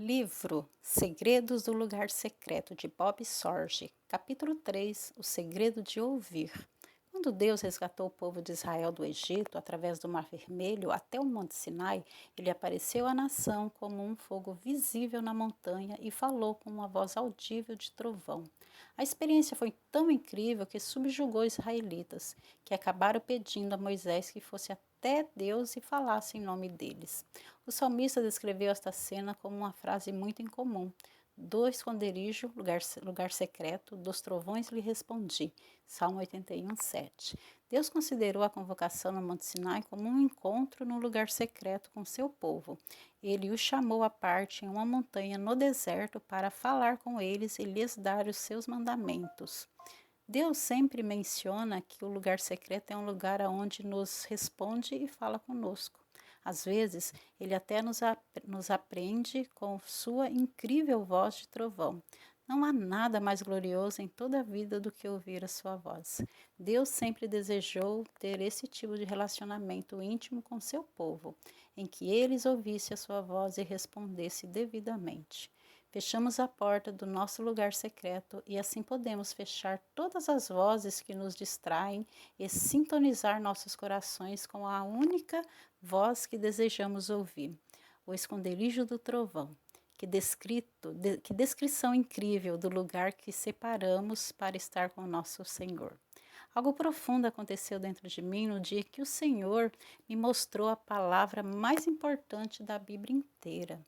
Livro Segredos do Lugar Secreto de Bob Sorge, capítulo 3. O segredo de ouvir. Quando Deus resgatou o povo de Israel do Egito através do Mar Vermelho até o Monte Sinai, ele apareceu à nação como um fogo visível na montanha e falou com uma voz audível de trovão. A experiência foi tão incrível que subjugou os israelitas, que acabaram pedindo a Moisés que fosse até Deus e falasse em nome deles. O salmista descreveu esta cena como uma frase muito incomum. Do esconderijo, lugar secreto, dos trovões lhe respondi. Salmo 81, 7. Deus considerou a convocação no Monte Sinai como um encontro no lugar secreto com seu povo. Ele os chamou à parte em uma montanha no deserto para falar com eles e lhes dar os seus mandamentos. Deus sempre menciona que o lugar secreto é um lugar onde nos responde e fala conosco. Às vezes, ele até nos aprende com sua incrível voz de trovão. Não há nada mais glorioso em toda a vida do que ouvir a sua voz. Deus sempre desejou ter esse tipo de relacionamento íntimo com seu povo, em que eles ouvissem a sua voz e respondessem devidamente. Fechamos a porta do nosso lugar secreto e assim podemos fechar todas as vozes que nos distraem e sintonizar nossos corações com a única voz que desejamos ouvir, o esconderijo do trovão. Que descrição incrível do lugar que separamos para estar com o nosso Senhor. Algo profundo aconteceu dentro de mim no dia que o Senhor me mostrou a palavra mais importante da Bíblia inteira.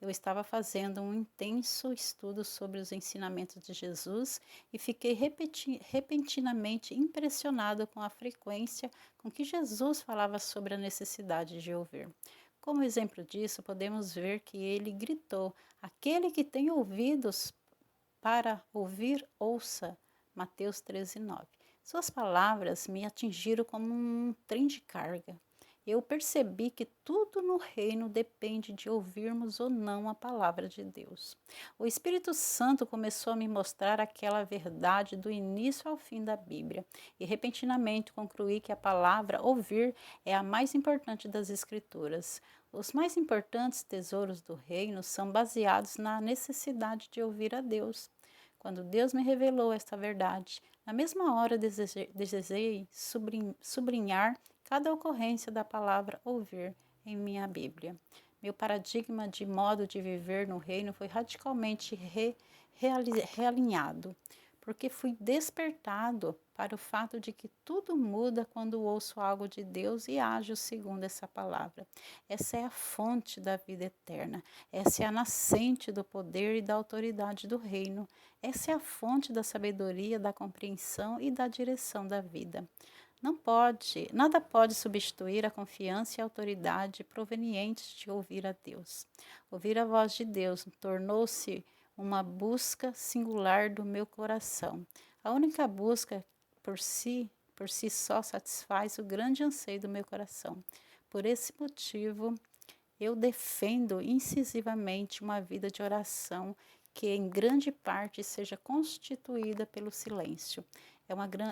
Eu estava fazendo um intenso estudo sobre os ensinamentos de Jesus e fiquei repentinamente impressionado com a frequência com que Jesus falava sobre a necessidade de ouvir. Como exemplo disso, podemos ver que ele gritou: "Aquele que tem ouvidos para ouvir, ouça." Mateus 13:9. Suas palavras me atingiram como um trem de carga. Eu percebi que tudo no reino depende de ouvirmos ou não a palavra de Deus. O Espírito Santo começou a me mostrar aquela verdade do início ao fim da Bíblia e repentinamente concluí que a palavra ouvir é a mais importante das Escrituras. Os mais importantes tesouros do reino são baseados na necessidade de ouvir a Deus. Quando Deus me revelou esta verdade, na mesma hora desejei sublinhar cada ocorrência da palavra ouvir em minha Bíblia. Meu paradigma de modo de viver no reino foi radicalmente realinhado, porque fui despertado para o fato de que tudo muda quando ouço algo de Deus e ajo segundo essa palavra. Essa é a fonte da vida eterna. Essa é a nascente do poder e da autoridade do reino. Essa é a fonte da sabedoria, da compreensão e da direção da vida. Nada pode substituir a confiança e a autoridade provenientes de ouvir a Deus. Ouvir a voz de Deus tornou-se uma busca singular do meu coração. A única busca por si só satisfaz o grande anseio do meu coração. Por esse motivo, eu defendo incisivamente uma vida de oração que em grande parte seja constituída pelo silêncio.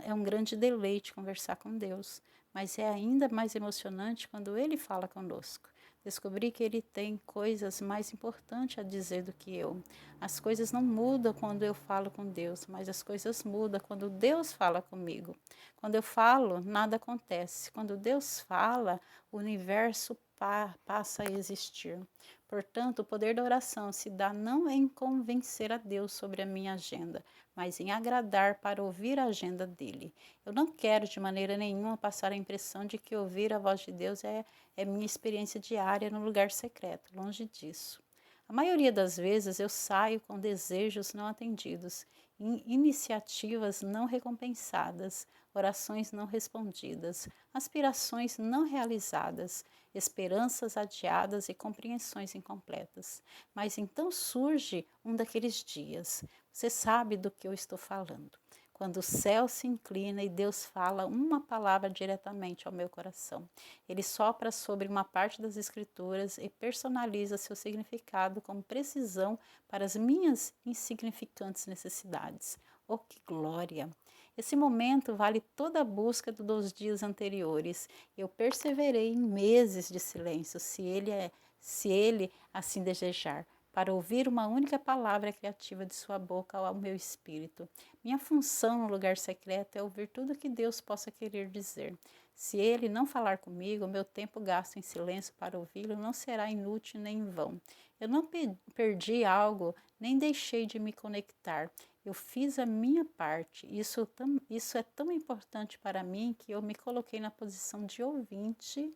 É um grande deleite conversar com Deus, mas é ainda mais emocionante quando Ele fala conosco. Descobri que Ele tem coisas mais importantes a dizer do que eu. As coisas não mudam quando eu falo com Deus, mas as coisas mudam quando Deus fala comigo. Quando eu falo, nada acontece. Quando Deus fala, o universo passa a existir. Portanto, o poder da oração se dá não em convencer a Deus sobre a minha agenda, mas em agradar para ouvir a agenda dele. Eu não quero de maneira nenhuma passar a impressão de que ouvir a voz de Deus é minha experiência diária no lugar secreto, longe disso. A maioria das vezes eu saio com desejos não atendidos, iniciativas não recompensadas, orações não respondidas, aspirações não realizadas, esperanças adiadas e compreensões incompletas. Mas então surge um daqueles dias. Você sabe do que eu estou falando. Quando o céu se inclina e Deus fala uma palavra diretamente ao meu coração. Ele sopra sobre uma parte das Escrituras e personaliza seu significado com precisão para as minhas insignificantes necessidades. Oh, que glória! Esse momento vale toda a busca dos dias anteriores. Eu perseverei em meses de silêncio, se ele assim desejar. para ouvir uma única palavra criativa de sua boca ao meu espírito. Minha função no lugar secreto é ouvir tudo que Deus possa querer dizer. Se Ele não falar comigo, meu tempo gasto em silêncio para ouvi-lo não será inútil nem em vão. Eu não perdi algo, nem deixei de me conectar. Eu fiz a minha parte. Isso é tão importante para mim que eu me coloquei na posição de ouvinte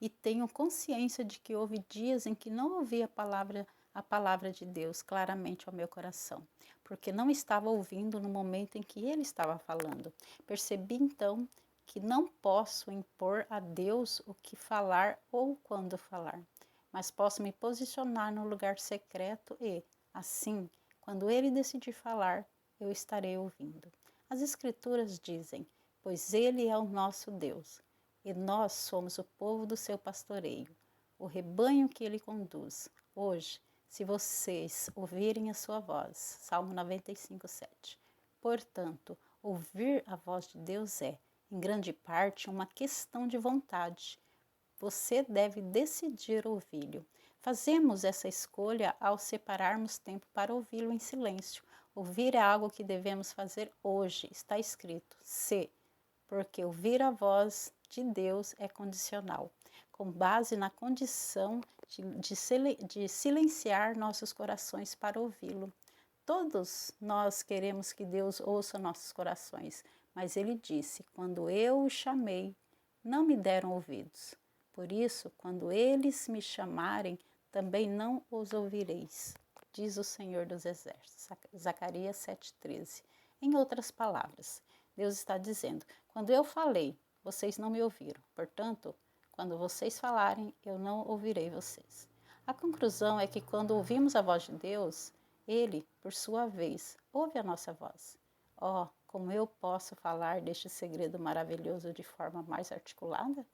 e tenho consciência de que houve dias em que não ouvi a palavra de Deus claramente ao meu coração, porque não estava ouvindo no momento em que Ele estava falando. Percebi então que não posso impor a Deus o que falar ou quando falar, mas posso me posicionar no lugar secreto e, assim, quando Ele decidir falar, eu estarei ouvindo. As Escrituras dizem: pois Ele é o nosso Deus e nós somos o povo do seu pastoreio, o rebanho que ele conduz. Hoje, se vocês ouvirem a sua voz, Salmo 95, 7. Portanto, ouvir a voz de Deus é, em grande parte, uma questão de vontade. Você deve decidir ouvi-lo. Fazemos essa escolha ao separarmos tempo para ouvi-lo em silêncio. Ouvir é algo que devemos fazer hoje. Está escrito, porque ouvir a voz de Deus é condicional, com base na condição de silenciar nossos corações para ouvi-lo. Todos nós queremos que Deus ouça nossos corações, mas Ele disse: quando eu o chamei, não me deram ouvidos. Por isso, quando eles me chamarem, também não os ouvireis, diz o Senhor dos Exércitos. Zacarias 7,13. Em outras palavras, Deus está dizendo: quando eu falei, vocês não me ouviram. Portanto, quando vocês falarem, eu não ouvirei vocês. A conclusão é que quando ouvimos a voz de Deus, Ele, por sua vez, ouve a nossa voz. Oh, como eu posso falar deste segredo maravilhoso de forma mais articulada?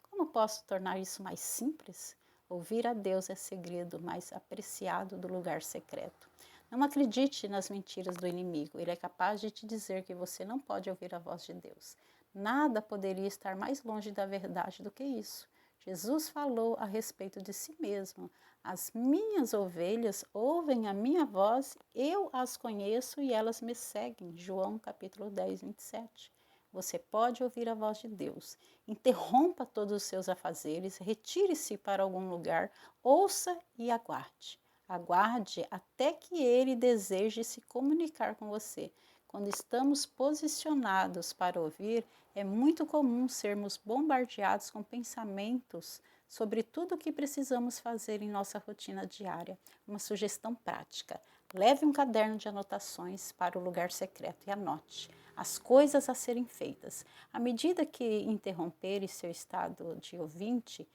Como posso tornar isso mais simples? Ouvir a Deus é segredo mais apreciado do lugar secreto. Não acredite nas mentiras do inimigo. Ele é capaz de te dizer que você não pode ouvir a voz de Deus. Nada poderia estar mais longe da verdade do que isso. Jesus falou a respeito de si mesmo. As minhas ovelhas ouvem a minha voz, eu as conheço e elas me seguem. João capítulo 10, 27. Você pode ouvir a voz de Deus. Interrompa todos os seus afazeres, retire-se para algum lugar, ouça e aguarde. Aguarde até que Ele deseje se comunicar com você. Quando estamos posicionados para ouvir, é muito comum sermos bombardeados com pensamentos sobre tudo o que precisamos fazer em nossa rotina diária. Uma sugestão prática: leve um caderno de anotações para o lugar secreto e anote as coisas a serem feitas. À medida que interromper seu estado de ouvinte,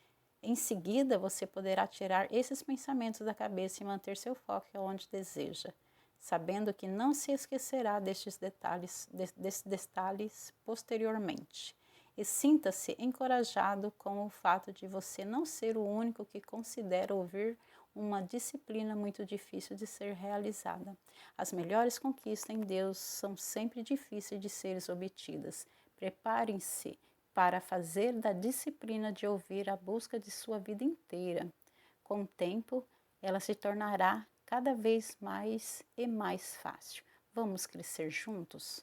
em seguida você poderá tirar esses pensamentos da cabeça e manter seu foco onde deseja, sabendo que não se esquecerá destes detalhes posteriormente. E sinta-se encorajado com o fato de você não ser o único que considera ouvir uma disciplina muito difícil de ser realizada. As melhores conquistas em Deus são sempre difíceis de serem obtidas. Preparem-se para fazer da disciplina de ouvir a busca de sua vida inteira. Com o tempo, ela se tornará cada vez mais e mais fácil. Vamos crescer juntos?